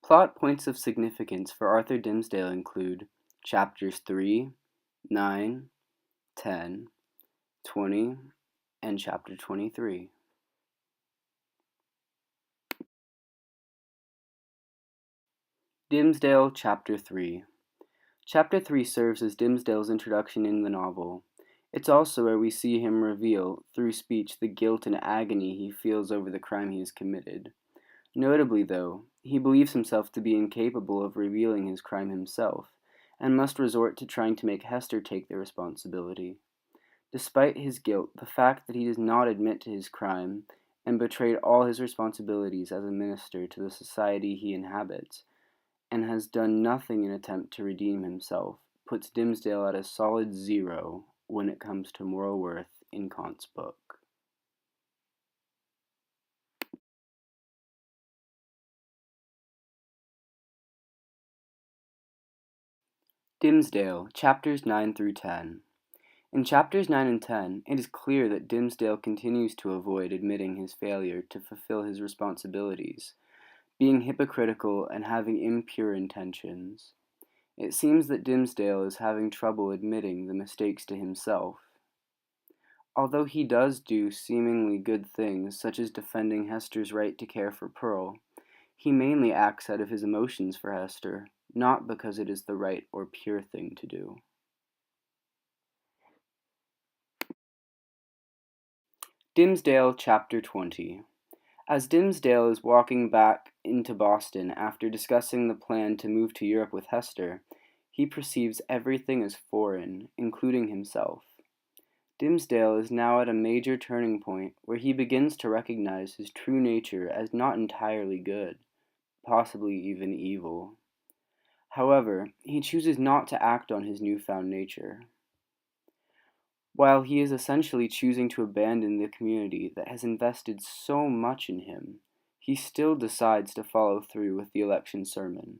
Plot points of significance for Arthur Dimmesdale include chapters 3, 9, 10, 20, and chapter 23. Dimmesdale, Chapter 3. Chapter 3 serves as Dimmesdale's introduction in the novel. It's also where we see him reveal, through speech, the guilt and agony he feels over the crime he has committed. Notably, though, he believes himself to be incapable of revealing his crime himself, and must resort to trying to make Hester take the responsibility. Despite his guilt, the fact that he does not admit to his crime, and betrayed all his responsibilities as a minister to the society he inhabits, and has done nothing in attempt to redeem himself, puts Dimmesdale at a solid 0 when it comes to moral worth in Kant's book. Dimmesdale, chapters 9 through 10. In chapters 9 and 10, it is clear that Dimmesdale continues to avoid admitting his failure to fulfill his responsibilities, being hypocritical and having impure intentions. It seems that Dimmesdale is having trouble admitting the mistakes to himself. Although he does do seemingly good things, such as defending Hester's right to care for Pearl, he mainly acts out of his emotions for Hester, not because it is the right or pure thing to do. Dimmesdale, Chapter 20. As Dimmesdale is walking back into Boston after discussing the plan to move to Europe with Hester, he perceives everything as foreign, including himself. Dimmesdale is now at a major turning point where he begins to recognize his true nature as not entirely good, possibly even evil. However, he chooses not to act on his newfound nature. While he is essentially choosing to abandon the community that has invested so much in him, he still decides to follow through with the election sermon,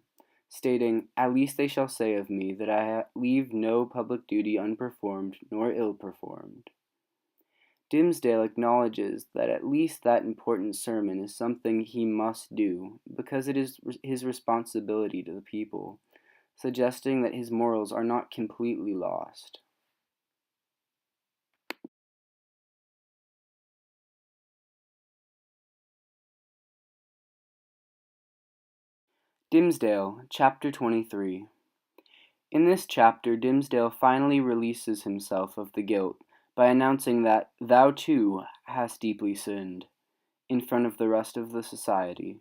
stating, "At least they shall say of me that I leave no public duty unperformed nor ill-performed." Dimmesdale acknowledges that at least that important sermon is something he must do, because it is his responsibility to the people, suggesting that his morals are not completely lost. Dimmesdale, Chapter 23. In this chapter, Dimmesdale finally releases himself of the guilt by announcing that "thou too hast deeply sinned" in front of the rest of the society.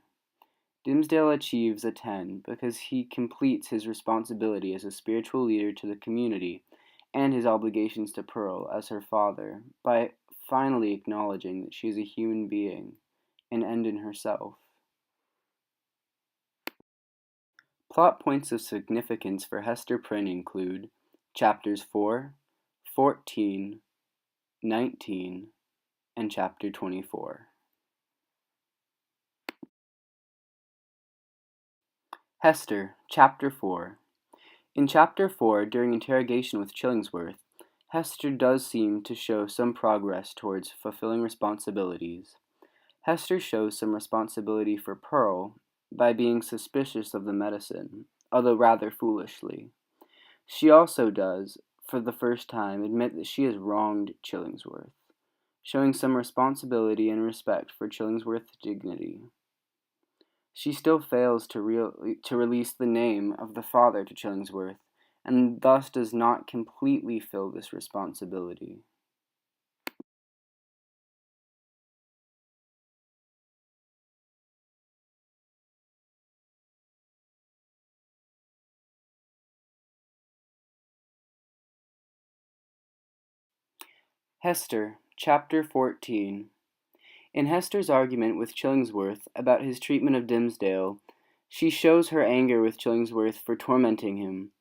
Dimmesdale achieves a 10 because he completes his responsibility as a spiritual leader to the community and his obligations to Pearl as her father by finally acknowledging that she is a human being, an end in herself. Plot points of significance for Hester Prynne include chapters 4, 14, 19, and chapter 24. Hester, Chapter 4. In Chapter 4, during interrogation with Chillingsworth, Hester does seem to show some progress towards fulfilling responsibilities. Hester shows some responsibility for Pearl by being suspicious of the medicine, although rather foolishly. She also does, for the first time, admit that she has wronged Chillingsworth, showing some responsibility and respect for Chillingsworth's dignity. She still fails to release the name of the father to Chillingsworth, and thus does not completely fill this responsibility. Hester, Chapter 14. In Hester's argument with Chillingsworth about his treatment of Dimmesdale, she shows her anger with Chillingsworth for tormenting him.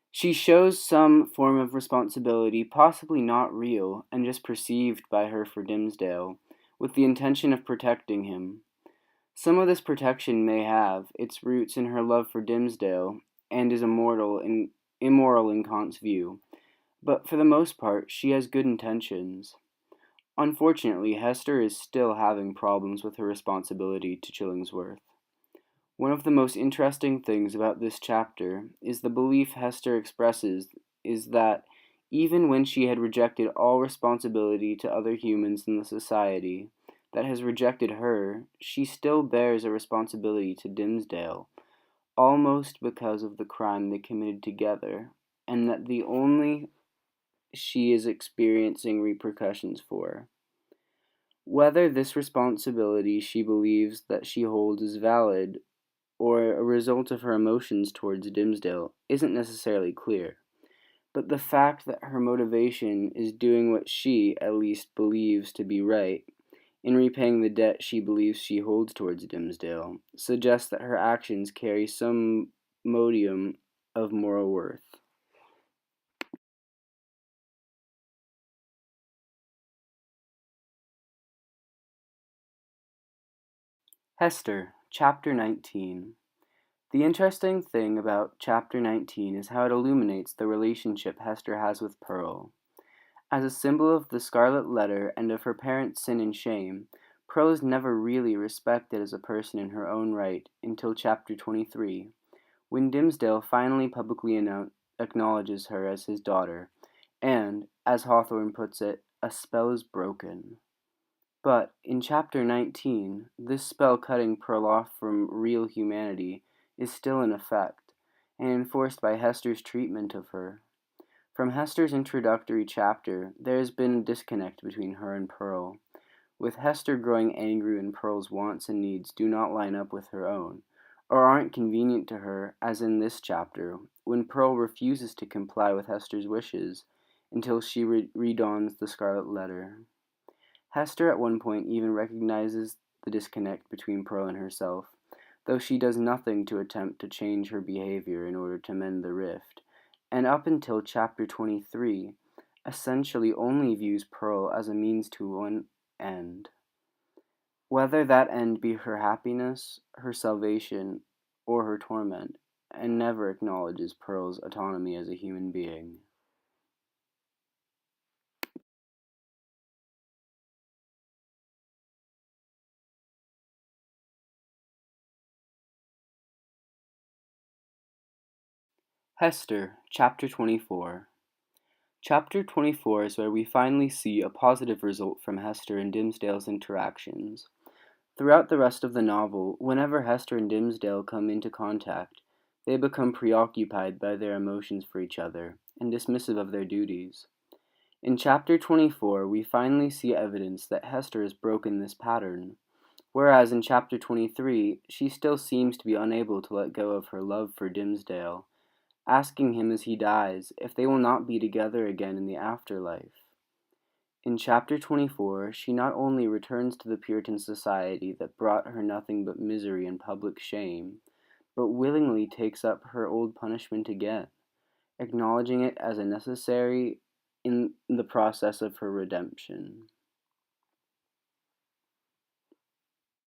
She shows some form of responsibility, possibly not real, and just perceived by her for Dimmesdale, with the intention of protecting him. Some of this protection may have its roots in her love for Dimmesdale, and is immoral in Kant's view, but for the most part she has good intentions. Unfortunately, Hester is still having problems with her responsibility to Chillingsworth. One of the most interesting things about this chapter is the belief Hester expresses is that even when she had rejected all responsibility to other humans in the society that has rejected her, she still bears a responsibility to Dimmesdale, almost because of the crime they committed together, and that the only she is experiencing repercussions for. Whether this responsibility she believes that she holds is valid or a result of her emotions towards Dimmesdale isn't necessarily clear, but the fact that her motivation is doing what she, at least, believes to be right, in repaying the debt she believes she holds towards Dimmesdale, suggests that her actions carry some modium of moral worth. Hester, Chapter 19. The interesting thing about Chapter 19 is how it illuminates the relationship Hester has with Pearl. As a symbol of the Scarlet Letter and of her parents' sin and shame, Pearl is never really respected as a person in her own right until Chapter 23, when Dimmesdale finally publicly acknowledges her as his daughter, and, as Hawthorne puts it, a spell is broken. But in Chapter 19, this spell cutting Pearl off from real humanity is still in effect, and enforced by Hester's treatment of her. From Hester's introductory chapter, there has been a disconnect between her and Pearl, with Hester growing angry when Pearl's wants and needs do not line up with her own, or aren't convenient to her, as in this chapter, when Pearl refuses to comply with Hester's wishes until she redons the Scarlet Letter. Hester at one point even recognizes the disconnect between Pearl and herself, though she does nothing to attempt to change her behavior in order to mend the rift, and up until chapter 23, essentially only views Pearl as a means to one end. Whether that end be her happiness, her salvation, or her torment, and never acknowledges Pearl's autonomy as a human being. Hester, Chapter 24. Chapter 24 is where we finally see a positive result from Hester and Dimmesdale's interactions. Throughout the rest of the novel, whenever Hester and Dimmesdale come into contact, they become preoccupied by their emotions for each other and dismissive of their duties. In Chapter 24, we finally see evidence that Hester has broken this pattern, whereas in Chapter 23, she still seems to be unable to let go of her love for Dimmesdale, asking him as he dies if they will not be together again in the afterlife. In Chapter 24, she not only returns to the Puritan society that brought her nothing but misery and public shame, but willingly takes up her old punishment again, acknowledging it as a necessary in the process of her redemption.